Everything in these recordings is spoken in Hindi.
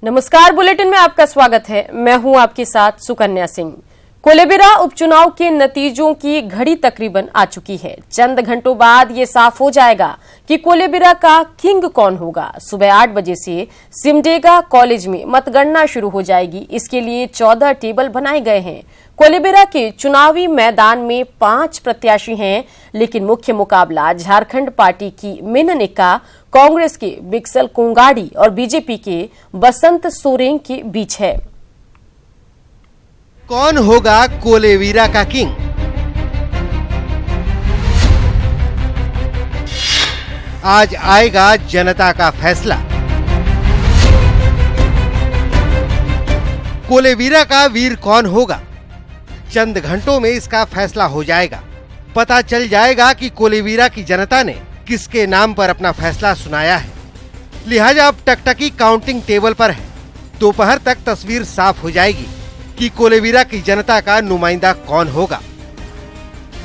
नमस्कार, बुलेटिन में आपका स्वागत है। मैं हूं आपके साथ सुकन्या सिंह। कोलेबिरा उपचुनाव के नतीजों की घड़ी तकरीबन आ चुकी है। चंद घंटों बाद ये साफ हो जाएगा कि कोलेबिरा का किंग कौन होगा। सुबह 8 बजे से सिमडेगा कॉलेज में मतगणना शुरू हो जाएगी। इसके लिए 14 टेबल बनाए गए हैं। कोलेबिरा के चुनावी मैदान में 5 प्रत्याशी हैं, लेकिन मुख्य मुकाबला झारखंड पार्टी की मीना निक्का, कांग्रेस के विक्सल कोंगाड़ी और बीजेपी के बसंत सोरेन के बीच है। कौन होगा कोलेबिरा का किंग? आज आएगा जनता का फैसला। कोलेबिरा का वीर कौन होगा? चंद घंटों में इसका फैसला हो जाएगा। पता चल जाएगा कि कोलेबिरा की जनता ने किसके नाम पर अपना फैसला सुनाया है। लिहाजा अब टकटकी काउंटिंग टेबल पर है। दोपहर तक तस्वीर साफ हो जाएगी कि कोलेबिरा की जनता का नुमाइंदा कौन होगा।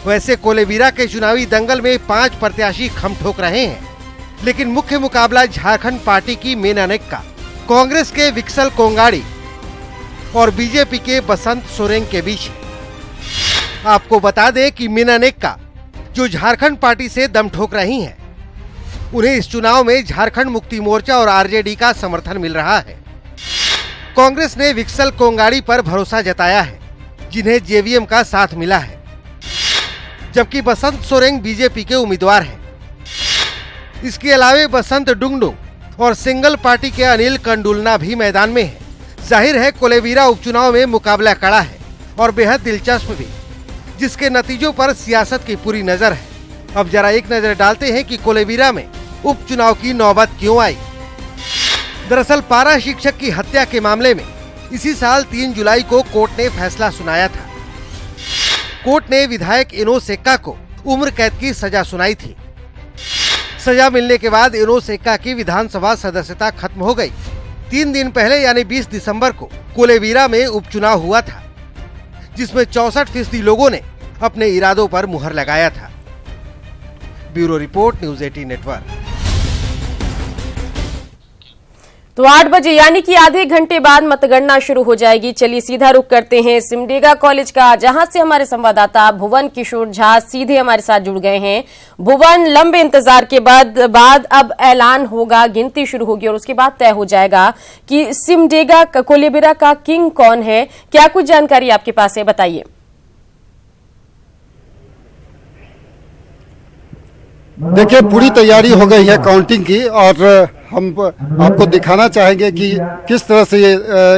वैसे कोलेबिरा के चुनावी दंगल में 5 प्रत्याशी खम ठोक रहे हैं, लेकिन मुख्य मुकाबला झारखंड पार्टी की मीना निक्का, कांग्रेस के विक्सल कोंगाड़ी और बीजेपी के बसंत सोरेन के बीच है। आपको बता दें कि मीना निक्का, जो झारखंड पार्टी से दम ठोक रही हैं, उन्हें इस चुनाव में झारखंड मुक्ति मोर्चा और आरजेडी का समर्थन मिल रहा है। कांग्रेस ने विक्सल कोंगाड़ी पर भरोसा जताया है, जिन्हें जेवीएम का साथ मिला है, जबकि बसंत सोरेन बीजेपी के उम्मीदवार हैं। इसके अलावे बसंत डुंगडुंग और सिंगल पार्टी के अनिल कंडुलना भी मैदान में है। जाहिर है कोलेबिरा उपचुनाव में मुकाबला कड़ा है और बेहद दिलचस्प भी, जिसके नतीजों पर सियासत की पूरी नजर है। अब जरा एक नजर डालते हैं कि कोलेबिरा में उपचुनाव की नौबत क्यों आई। दरअसल पारा शिक्षक की हत्या के मामले में इसी साल 3 जुलाई को कोर्ट ने फैसला सुनाया था। कोर्ट ने विधायक इनोस एक्का को उम्र कैद की सजा सुनाई थी। सजा मिलने के बाद इनोस एक्का की विधानसभा सदस्यता खत्म हो गई। 3 दिन पहले यानी 20 दिसंबर को कोलेबिरा में उपचुनाव हुआ था, जिसमें 64% लोगों ने अपने इरादों पर मुहर लगाया था। Bureau report, news 18 network. तो 8 बजे यानी कि आधे घंटे बाद मतगणना शुरू हो जाएगी। चलिए सीधा रुख करते हैं सिमडेगा कॉलेज का, जहां से हमारे संवाददाता भुवन किशोर झा सीधे हमारे साथ जुड़ गए हैं। भुवन, लंबे इंतजार के बाद अब ऐलान होगा, गिनती शुरू होगी और उसके बाद तय हो जाएगा कि सिमडेगा कोलेबिरा का किंग कौन है। क्या कुछ जानकारी आपके पास है, बताइए। देखिए, पूरी तैयारी हो गई है काउंटिंग की और हम आपको दिखाना चाहेंगे कि किस तरह से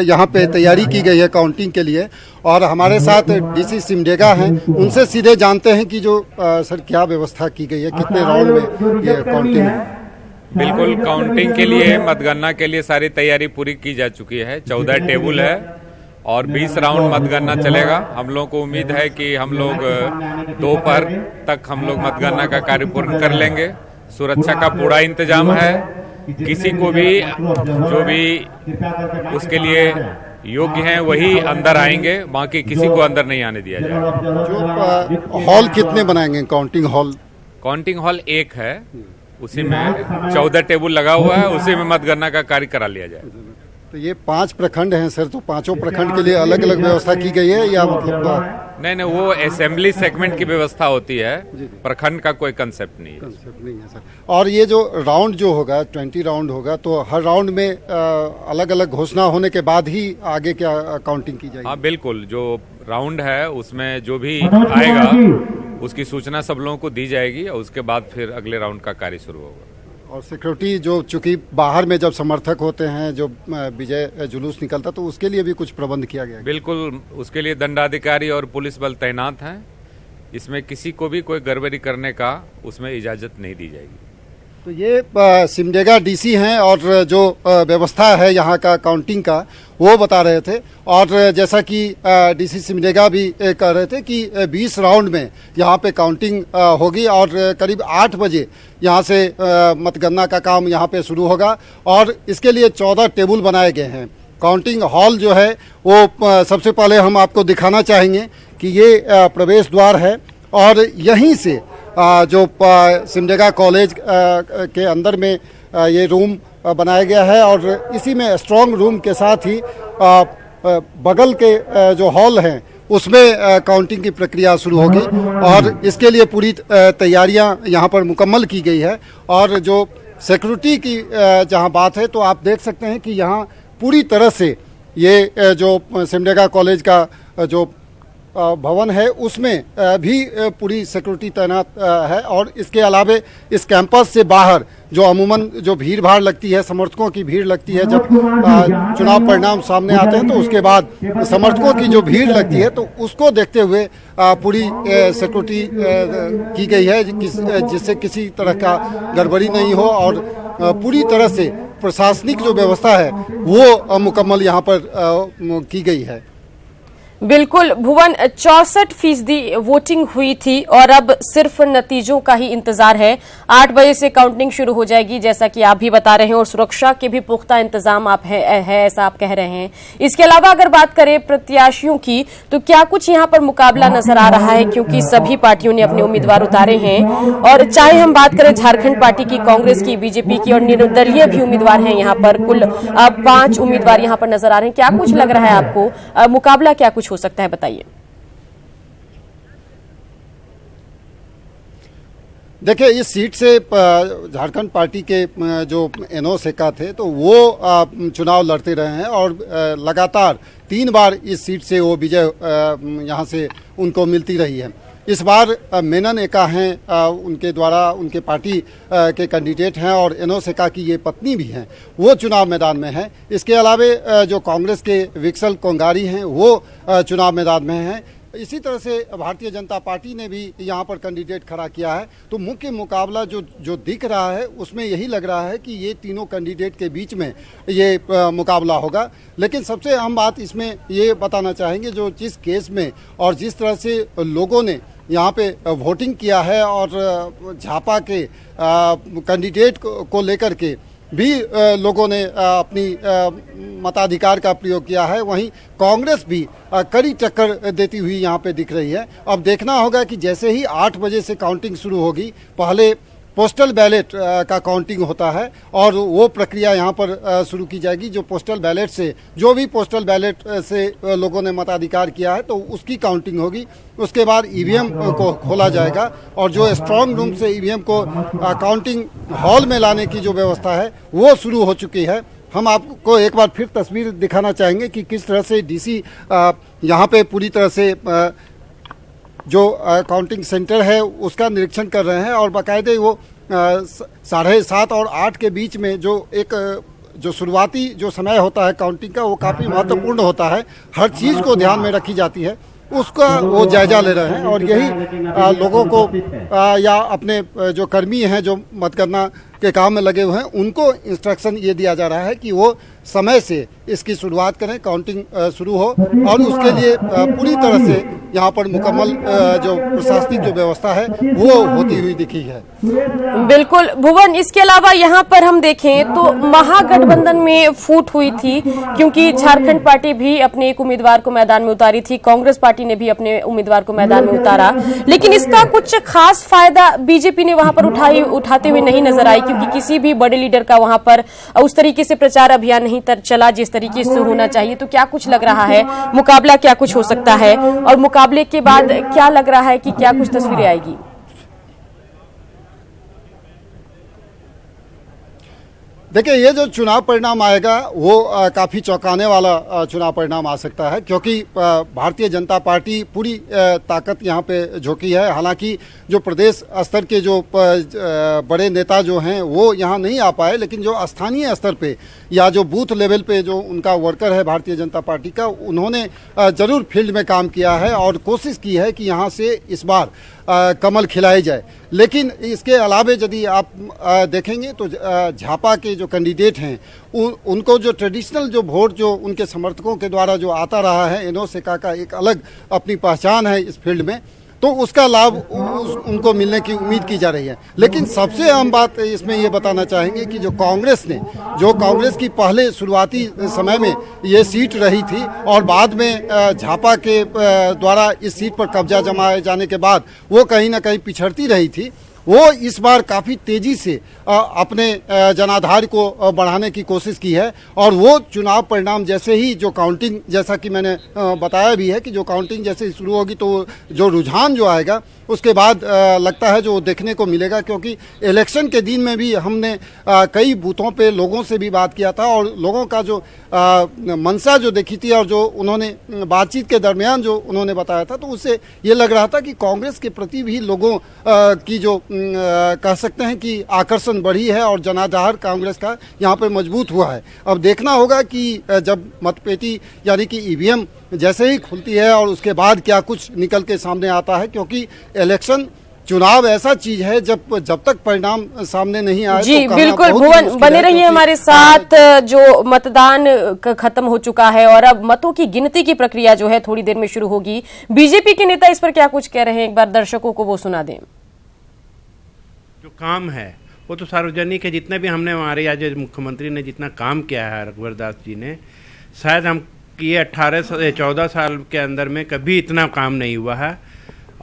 यहाँ पे तैयारी की गई है काउंटिंग के लिए। और हमारे साथ डीसी सिमडेगा हैं, उनसे सीधे जानते हैं कि जो सर क्या व्यवस्था की गई है, कितने राउंड में ये काउंटिंग है। बिल्कुल, काउंटिंग के लिए, मतगणना के लिए सारी तैयारी पूरी की जा चुकी है। 14 टेबल है और 20 राउंड मतगणना चलेगा। हम लोग को उम्मीद है कि हम लोग दोपहर तक हम लोग मतगणना का कार्य पूर्ण कर लेंगे। सुरक्षा का पूरा इंतजाम है। किसी को भी जो भी उसके लिए योग्य हैं वही अंदर आएंगे, बाकी किसी को अंदर नहीं आने दिया जाएगा। जो हॉल कितने बनाएंगे काउंटिंग हॉल? काउंटिंग हॉल 1 है, उसी में 14 टेबल लगा हुआ है, उसी में मतगणना का कार्य करा लिया जाएगा। तो ये 5 प्रखंड हैं सर, तो 5 प्रखंड के लिए अलग अलग व्यवस्था की गई है या मतलब? नहीं, वो असेंबली सेगमेंट की व्यवस्था होती है, प्रखंड का कोई कंसेप्ट नहीं है सर। और ये जो राउंड जो होगा 20 राउंड होगा, तो हर राउंड में अलग अलग घोषणा होने के बाद ही आगे क्या काउंटिंग की जाएगी? हाँ बिल्कुल, जो राउंड है उसमें जो भी आएगा उसकी सूचना सब लोगों को दी जाएगी और उसके बाद फिर अगले राउंड का कार्य शुरू होगा। और सिक्योरिटी जो, चूंकि बाहर में जब समर्थक होते हैं, जो विजय जुलूस निकलता, तो उसके लिए भी कुछ प्रबंध किया गया है? बिल्कुल, उसके लिए दंडाधिकारी और पुलिस बल तैनात हैं। इसमें किसी को भी कोई गड़बड़ी करने का उसमें इजाजत नहीं दी जाएगी। तो ये सिमडेगा डीसी हैं और जो व्यवस्था है यहाँ का काउंटिंग का, वो बता रहे थे। और जैसा कि डीसी सिमडेगा भी कह रहे थे कि 20 राउंड में यहाँ पे काउंटिंग होगी और करीब 8 बजे यहाँ से मतगणना का काम यहाँ पे शुरू होगा। और इसके लिए 14 टेबल बनाए गए हैं। काउंटिंग हॉल जो है वो सबसे पहले हम आपको दिखाना चाहेंगे कि ये प्रवेश द्वार है और यहीं से जो सिमडेगा कॉलेज के अंदर में ये रूम बनाया गया है और इसी में स्ट्रांग रूम के साथ ही बगल के जो हॉल हैं उसमें काउंटिंग की प्रक्रिया शुरू होगी और इसके लिए पूरी तैयारियां यहाँ पर मुकम्मल की गई है। और जो सिक्योरिटी की जहाँ बात है तो आप देख सकते हैं कि यहाँ पूरी तरह से ये जो सिमडेगा कॉलेज का जो भवन है उसमें भी पूरी सिक्योरिटी तैनात है और इसके अलावे इस कैंपस से बाहर जो अमूमन जो भीड़ भाड़ लगती है, समर्थकों की भीड़ लगती है जब चुनाव परिणाम सामने आते हैं तो उसके बाद समर्थकों की जो भीड़ लगती है तो उसको देखते हुए पूरी सिक्योरिटी की गई है जिससे किसी तरह का गड़बड़ी नहीं हो और पूरी तरह से प्रशासनिक जो व्यवस्था है वो मुकम्मल यहाँ पर की गई है। बिल्कुल भुवन, 64% वोटिंग हुई थी और अब सिर्फ नतीजों का ही इंतजार है। 8 बजे से काउंटिंग शुरू हो जाएगी जैसा कि आप भी बता रहे हैं और सुरक्षा के भी पुख्ता इंतजाम है ऐसा आप कह रहे हैं। इसके अलावा अगर बात करें प्रत्याशियों की तो क्या कुछ यहाँ पर मुकाबला नजर आ रहा है, क्योंकि सभी पार्टियों ने अपने उम्मीदवार उतारे हैं और चाहे हम बात करें झारखंड पार्टी की, कांग्रेस की, बीजेपी की और निर्दलीय भी उम्मीदवार हैं यहाँ पर, कुल 5 उम्मीदवार यहाँ पर नजर आ रहे हैं। क्या कुछ लग रहा है आपको, मुकाबला क्या कुछ हो सकता है, बताइए। देखिए, इस सीट से झारखंड पार्टी के जो एनो सेका थे तो वो चुनाव लड़ते रहे हैं और लगातार 3 बार इस सीट से वो विजय यहाँ से उनको मिलती रही है। इस बार मेनन एका हैं, उनके द्वारा उनके पार्टी के कैंडिडेट हैं और एनो सेका की ये पत्नी भी हैं, वो चुनाव मैदान में हैं। इसके अलावे जो कांग्रेस के विक्सल कोंगारी हैं वो चुनाव मैदान में हैं। इसी तरह से भारतीय जनता पार्टी ने भी यहाँ पर कैंडिडेट खड़ा किया है। तो मुख्य मुकाबला जो दिख रहा है उसमें यही लग रहा है कि ये तीनों कैंडिडेट के बीच में ये मुकाबला होगा। लेकिन सबसे अहम बात इसमें ये बताना चाहेंगे, जो जिस केस में और जिस तरह से लोगों ने यहाँ पे वोटिंग किया है और झापा के कैंडिडेट को लेकर के भी लोगों ने अपनी मताधिकार का प्रयोग किया है, वहीं कांग्रेस भी कड़ी टक्कर देती हुई यहाँ पे दिख रही है। अब देखना होगा कि जैसे ही 8 बजे से काउंटिंग शुरू होगी, पहले पोस्टल बैलेट का काउंटिंग होता है और वो प्रक्रिया यहाँ पर शुरू की जाएगी। जो पोस्टल बैलेट से जो भी पोस्टल बैलेट से लोगों ने मताधिकार किया है तो उसकी काउंटिंग होगी। उसके बाद ईवीएम को खोला जाएगा और जो स्ट्रांग रूम से ईवीएम को काउंटिंग हॉल में लाने की जो व्यवस्था है वो शुरू हो चुकी है। हम आपको एक बार फिर तस्वीर दिखाना चाहेंगे कि किस तरह से डीसी यहाँ पे पूरी तरह से जो काउंटिंग सेंटर है उसका निरीक्षण कर रहे हैं और बाकायदे वो 7:30 और 8 के बीच में जो शुरुआती जो समय होता है काउंटिंग का वो काफ़ी महत्वपूर्ण होता है। हर चीज़ को ध्यान में रखी जाती है, उसका वो जायजा ले रहे हैं और यही लोगों को या अपने जो कर्मी हैं जो मतगणना के काम में लगे हुए हैं उनको इंस्ट्रक्शन ये दिया जा रहा है कि वो समय से इसकी शुरुआत करें, काउंटिंग शुरू हो और उसके लिए पूरी तरह से यहाँ पर मुकम्मल जो प्रशासनिक जो व्यवस्था है वो होती हुई दिखी है। बिल्कुल भुवन, इसके अलावा यहाँ पर हम देखें तो महागठबंधन में फूट हुई थी, क्योंकि झारखंड पार्टी भी अपने एक उम्मीदवार को मैदान में उतारी थी, कांग्रेस पार्टी ने भी अपने उम्मीदवार को मैदान में उतारा, लेकिन इसका कुछ खास फायदा बीजेपी ने वहां पर उठाते हुए नहीं नजर आई, क्योंकि किसी भी बड़े लीडर का वहां पर उस तरीके से प्रचार अभियान नहीं चला जिस तरीके से होना चाहिए। तो क्या कुछ लग रहा है, मुकाबला क्या कुछ हो सकता है और मुकाबले के बाद क्या लग रहा है कि क्या कुछ तस्वीरें आएगी? देखिए, ये जो चुनाव परिणाम आएगा वो काफ़ी चौंकाने वाला चुनाव परिणाम आ सकता है, क्योंकि भारतीय जनता पार्टी पूरी ताकत यहाँ पे झोंकी है। हालांकि जो प्रदेश स्तर के जो बड़े नेता जो हैं वो यहाँ नहीं आ पाए, लेकिन जो स्थानीय स्तर पे या जो बूथ लेवल पे जो उनका वर्कर है भारतीय जनता पार्टी का, उन्होंने ज़रूर फील्ड में काम किया है और कोशिश की है कि यहाँ से इस बार कमल खिलाई जाए। लेकिन इसके अलावे यदि आप देखेंगे तो झापा के जो कैंडिडेट हैं उनको जो ट्रेडिशनल जो वोट जो उनके समर्थकों के द्वारा जो आता रहा है, एनो सेका का एक अलग अपनी पहचान है इस फील्ड में, तो उसका लाभ उनको मिलने की उम्मीद की जा रही है। लेकिन सबसे अहम बात इसमें ये बताना चाहेंगे कि जो कांग्रेस की पहले शुरुआती समय में ये सीट रही थी और बाद में झापा के द्वारा इस सीट पर कब्जा जमाए जाने के बाद वो कहीं ना कहीं पिछड़ती रही थी, वो इस बार काफ़ी तेज़ी से अपने जनाधार को बढ़ाने की कोशिश की है। और वो चुनाव परिणाम जैसे ही जो काउंटिंग, जैसा कि मैंने बताया भी है कि जो काउंटिंग जैसे ही शुरू होगी तो जो रुझान जो आएगा उसके बाद लगता है जो देखने को मिलेगा। क्योंकि इलेक्शन के दिन में भी हमने कई बूथों पे लोगों से भी बात किया था और लोगों का जो मंशा जो देखी थी और जो उन्होंने बातचीत के दरमियान जो उन्होंने बताया था, तो उससे ये लग रहा था कि कांग्रेस के प्रति भी लोगों की जो कह सकते हैं कि आकर्षण बढ़ी है और जनाधार कांग्रेस का यहाँ पर मजबूत हुआ है। अब देखना होगा कि जब मतपेटी यानी कि ईवीएम जैसे ही खुलती है और उसके बाद क्या कुछ निकल के सामने आता है, क्योंकि इलेक्शन चुनाव ऐसा चीज है जब तक परिणाम सामने नहीं आए जी तो बिल्कुल। भुवन बने रहिए हमारे साथ। जो मतदान खत्म हो चुका है और अब मतों की गिनती की प्रक्रिया जो है थोड़ी देर में शुरू होगी। बीजेपी के नेता इस पर क्या कुछ कह रहे हैं, एक बार दर्शकों को वो सुना दें। जो काम है वो तो सार्वजनिक है। जितने भी हमने हमारे आज मुख्यमंत्री ने जितना काम किया है रघुवर दास जी ने, शायद हम ये 14 साल के अंदर में कभी इतना काम नहीं हुआ है।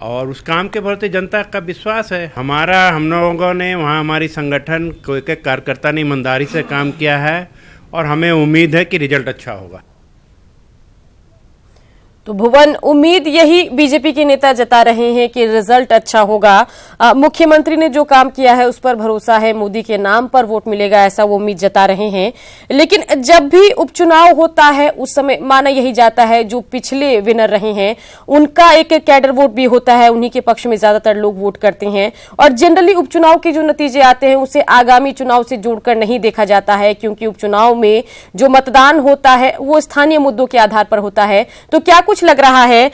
और उस काम के प्रति जनता का विश्वास है। हम लोगों ने वहाँ हमारी संगठन को एक कार्यकर्ता ने ईमानदारी से काम किया है और हमें उम्मीद है कि रिजल्ट अच्छा होगा। तो भुवन, उम्मीद यही बीजेपी के नेता जता रहे हैं कि रिजल्ट अच्छा होगा। मुख्यमंत्री ने जो काम किया है उस पर भरोसा है, मोदी के नाम पर वोट मिलेगा, ऐसा वो उम्मीद जता रहे हैं। लेकिन जब भी उपचुनाव होता है उस समय माना यही जाता है जो पिछले विनर रहे हैं उनका एक कैडर वोट भी होता है, उन्हीं के पक्ष में ज्यादातर लोग वोट करते हैं। और जनरली उपचुनाव के जो नतीजे आते हैं उसे आगामी चुनाव से जोड़कर नहीं देखा जाता है, क्योंकि उपचुनाव में जो मतदान होता है वो स्थानीय मुद्दों के आधार पर होता है। तो क्या कुछ लग रहा है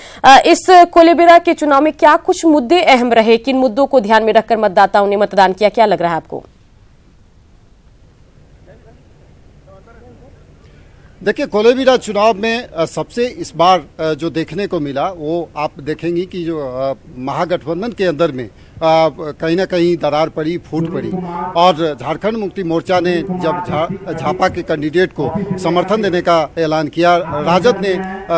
इस कोलेबिरा के चुनाव में, क्या कुछ मुद्दे अहम रहे, किन मुद्दों को ध्यान में रखकर मतदाताओं ने मतदान किया, क्या लग रहा है आपको? देखिए, कोलेबिरा चुनाव में सबसे इस बार जो देखने को मिला वो आप देखेंगे कि जो महागठबंधन के अंदर में कहीं ना कहीं दरार पड़ी, फूट पड़ी। और झारखंड मुक्ति मोर्चा ने जब झापा के कैंडिडेट को समर्थन देने का ऐलान किया, राजद ने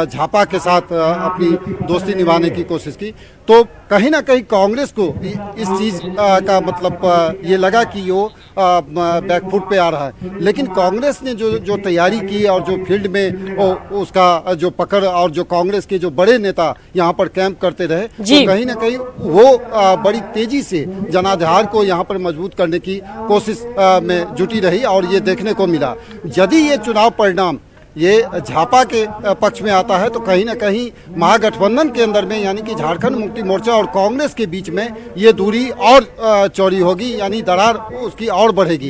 झापा के साथ अपनी दोस्ती निभाने की कोशिश की, तो कहीं ना कहीं कांग्रेस को इस चीज का मतलब ये लगा कि वो बैकफुट पे आ रहा है। लेकिन कांग्रेस ने जो तैयारी की और जो फील्ड में उसका जो पकड़ और जो कांग्रेस के जो बड़े नेता यहाँ पर कैंप करते रहे, तो कहीं ना कहीं वो बड़ी तेजी से जनाधार को यहाँ पर मजबूत करने की कोशिश में जुटी रही। और ये देखने को मिला, यदि ये चुनाव परिणाम ये झापा के पक्ष में आता है तो कहीं ना कहीं महागठबंधन के अंदर में यानी कि झारखंड मुक्ति मोर्चा और कांग्रेस के बीच में ये दूरी और चौड़ी होगी, यानी दरार उसकी और बढ़ेगी।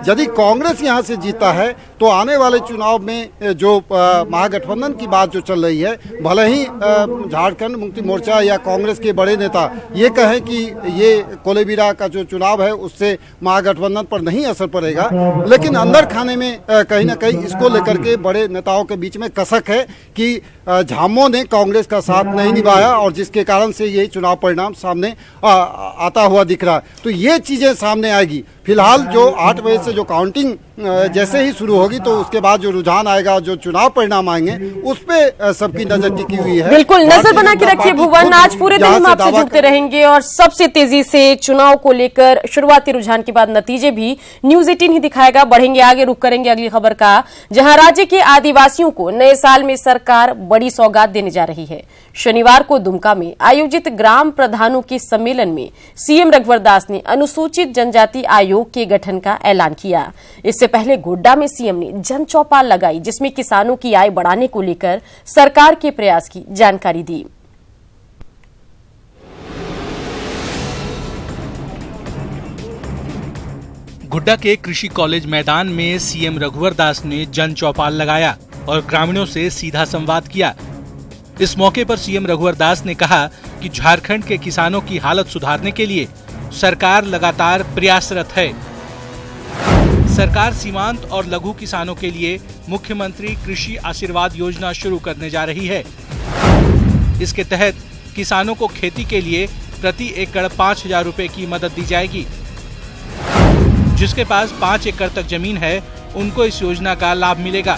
यदि कांग्रेस यहाँ से जीता है तो आने वाले चुनाव में जो महागठबंधन की बात जो चल रही है, भले ही झारखंड मुक्ति मोर्चा या कांग्रेस के बड़े नेता ये कहें कि ये कोलेबिरा का जो चुनाव है उससे महागठबंधन पर नहीं असर पड़ेगा, लेकिन अंदर खाने में कहीं ना कहीं इसको लेकर के बड़े नेताओं के बीच में कसक है कि झामो ने कांग्रेस का साथ नहीं निभाया और जिसके कारण से ये चुनाव परिणाम सामने आता हुआ दिख रहा है। तो ये चीजें सामने आएगी। फिलहाल जो 8 बजे से जो काउंटिंग जैसे ही शुरू होगी तो उसके बाद जो रुझान आएगा, जो चुनाव परिणाम आएंगे, उस पे सबकी नजर टिकी हुई है। बिल्कुल नजर बना के रखिए भुवन, आज पूरे दिन हम आपसे जुड़ते रहेंगे और सबसे तेजी से चुनाव को लेकर शुरुआती रुझान के बाद नतीजे भी न्यूज 18 ही दिखाएगा। बढ़ेंगे आगे, रुक करेंगे अगली खबर का, जहां राज्य के आदिवासियों को नए साल में सरकार बड़ी सौगात देने जा रही है। शनिवार को दुमका में आयोजित ग्राम प्रधानों के सम्मेलन में सीएम रघुवर दास ने अनुसूचित जनजाति आयोग के गठन का ऐलान किया। इससे पहले गोड्डा में सीएम ने जन चौपाल लगाई, जिसमें किसानों की आय बढ़ाने को लेकर सरकार के प्रयास की जानकारी दी। गोड्डा के कृषि कॉलेज मैदान में सीएम रघुवर दास ने जन चौपाल लगाया और ग्रामीणों से सीधा संवाद किया। इस मौके पर सीएम रघुवर दास ने कहा कि झारखंड के किसानों की हालत सुधारने के लिए सरकार लगातार प्रयासरत है। सरकार सीमांत और लघु किसानों के लिए मुख्यमंत्री कृषि आशीर्वाद योजना शुरू करने जा रही है। इसके तहत किसानों को खेती के लिए प्रति एकड़ 5,000 रुपए की मदद दी जाएगी। जिसके पास 5 एकड़ तक जमीन है उनको इस योजना का लाभ मिलेगा।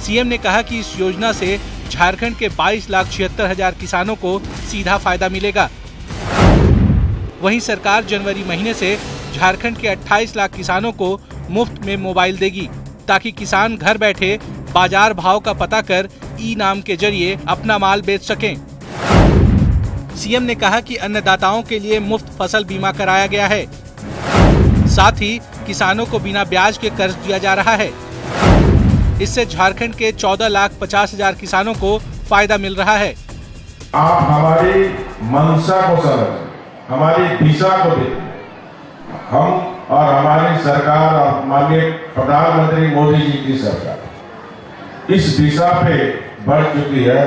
सीएम ने कहा कि इस योजना से झारखंड के 22,76,000 किसानों को सीधा फायदा मिलेगा। वहीं सरकार जनवरी महीने से झारखंड के 28 लाख किसानों को मुफ्त में मोबाइल देगी, ताकि किसान घर बैठे बाजार भाव का पता कर ई-नाम के जरिए अपना माल बेच सकें। सीएम ने कहा कि अन्नदाताओं के लिए मुफ्त फसल बीमा कराया गया है। साथ ही किसानों को बिना ब्याज के कर्ज दिया जा रहा है। इससे झारखंड के 14,50,000 किसानों को फायदा मिल रहा है। आप हमारी मंशा को समझ, हमारी दिशा को देखें। हम और हमारी सरकार और माननीय प्रधानमंत्री मोदी जी की सरकार इस दिशा पे बढ़ चुकी है,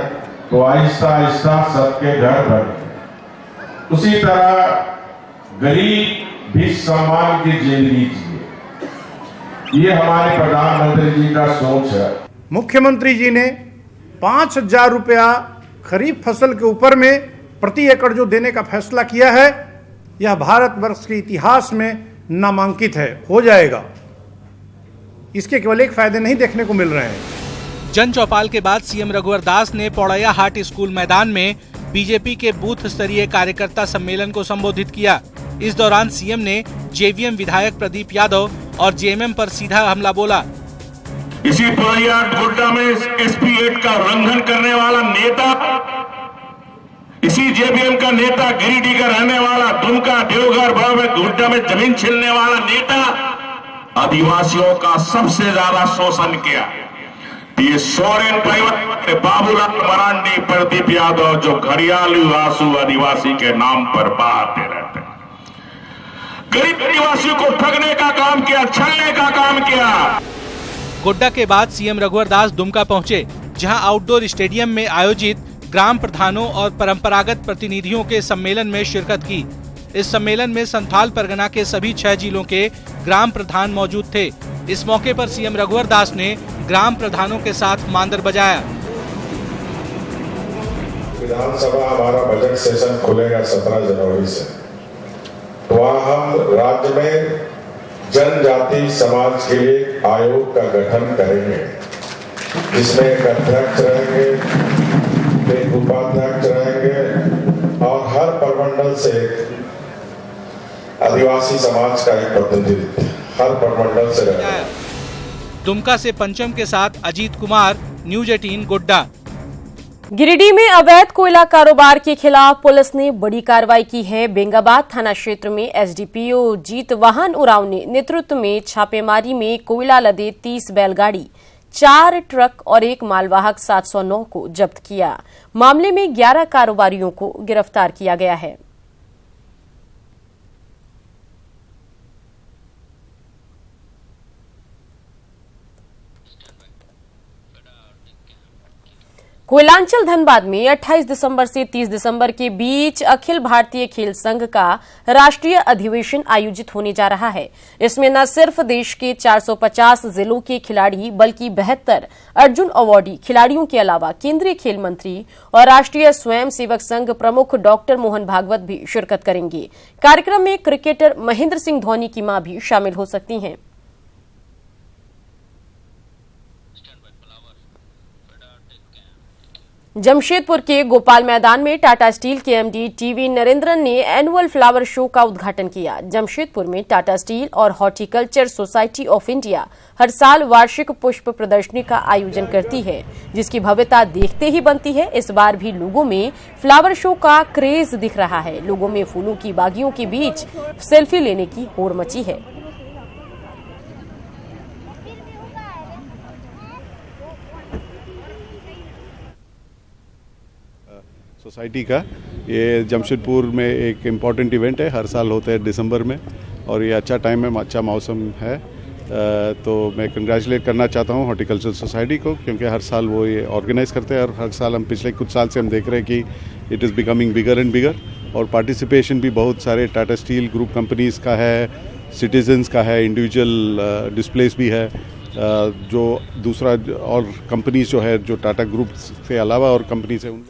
तो आहिस्ता आहिस्ता सबके घर बढ़े। उसी तरह गरीब भी सम्मान की जिंदगी जिए, ये हमारे प्रधानमंत्री जी का सोच है। मुख्यमंत्री जी ने 5,000 रुपया खरीफ फसल के ऊपर में प्रति एकड़ जो देने का फैसला किया है, यह भारतवर्ष के इतिहास में नामांकित है, हो जाएगा। इसके केवल एक फायदे नहीं देखने को मिल रहे हैं। जन चौपाल के बाद सीएम रघुवर दास ने पौड़ैया हाट स्कूल मैदान में बीजेपी के बूथ स्तरीय कार्यकर्ता सम्मेलन को संबोधित किया। इस दौरान सीएम ने जेवीएम विधायक प्रदीप यादव और जेएमएम पर सीधा हमला बोला। इसी पौड़ैया गोड्डा में SP 8 का उल्लंघन करने वाला नेता, इसी जेबीएम का नेता, गिरिडीह का रहने वाला, दुमका देवघर गोड्डा में जमीन छीनने वाला नेता आदिवासियों का सबसे ज्यादा शोषण किया। ये सोरेन परिवार बाबूलाल मरांडी, प्रदीप यादव जो घड़ियालू आंसू आदिवासी के नाम पर बहाते रहते, गरीब आदिवासियों को ठगने का काम किया, छलने का काम किया। गोड्डा के बाद सीएम रघुवर दास दुमका पहुंचे, जहां आउटडोर स्टेडियम में आयोजित ग्राम प्रधानों और परंपरागत प्रतिनिधियों के सम्मेलन में शिरकत की। इस सम्मेलन में संथाल परगना के सभी 6 जिलों के ग्राम प्रधान मौजूद थे। इस मौके पर सीएम रघुवर दास ने ग्राम प्रधानों के साथ मांदर बजाया। विधानसभा हमारा बजट सेशन खुलेगा 17 जनवरी से, वहाँ हम राज्य में जनजाति समाज के लिए आयोग का गठन करेंगे, जिसमें एक अध्यक्ष रहेंगे, एक उपाध्यक्ष रहेंगे और हर प्रमंडल से आदिवासी समाज का एक प्रतिनिधि हर प्रमंडल से रहेगा। दुमका से पंचम के साथ अजीत कुमार, न्यूज 18 गोड्डा। गिरिडीह में अवैध कोयला कारोबार के खिलाफ पुलिस ने बड़ी कार्रवाई की है। बेंगाबाद थाना क्षेत्र में एसडीपीओ जीत वाहन उरांव ने नेतृत्व में छापेमारी में कोयला लदे 30 बैलगाड़ी, 4 ट्रक और 1 मालवाहक 709 को जब्त किया। मामले में 11 कारोबारियों को गिरफ्तार किया गया है। कोयलांचल धनबाद में 28 दिसंबर से 30 दिसंबर के बीच अखिल भारतीय खेल संघ का राष्ट्रीय अधिवेशन आयोजित होने जा रहा है। इसमें न सिर्फ देश के 450 जिलों के खिलाड़ी बल्कि 72 अर्जुन अवार्डी खिलाड़ियों के अलावा केंद्रीय खेल मंत्री और राष्ट्रीय स्वयंसेवक संघ प्रमुख डॉक्टर मोहन भागवत भी शिरकत करेंगे। कार्यक्रम में क्रिकेटर महेंद्र सिंह धोनी की मां भी शामिल हो सकती हैं। जमशेदपुर के गोपाल मैदान में टाटा स्टील के एमडी टीवी नरेंद्रन ने एनुअल फ्लावर शो का उद्घाटन किया। जमशेदपुर में टाटा स्टील और हॉर्टिकल्चर सोसाइटी ऑफ इंडिया हर साल वार्षिक पुष्प प्रदर्शनी का आयोजन करती है, जिसकी भव्यता देखते ही बनती है। इस बार भी लोगों में फ्लावर शो का क्रेज दिख रहा है। लोगों में फूलों की बागियों के बीच सेल्फी लेने की होड़ मची है। सोसाइटी का ये जमशेदपुर में एक इम्पॉर्टेंट इवेंट है, हर साल होता है दिसंबर में और ये अच्छा टाइम है, अच्छा मौसम है। तो मैं कंग्रेचुलेट करना चाहता हूँ हॉर्टिकल्चर सोसाइटी को, क्योंकि हर साल वो ये ऑर्गेनाइज करते हैं और हर साल हम पिछले कुछ साल से हम देख रहे हैं कि it is becoming bigger and bigger और पार्टिसिपेशन भी बहुत सारे टाटा स्टील ग्रुप कंपनीज़ का है, सिटीजन्स का है, इंडिविजुअल डिस्प्लेस भी है। जो दूसरा और कंपनीज जो है जो टाटा ग्रुप से अलावा और कंपनीज है उन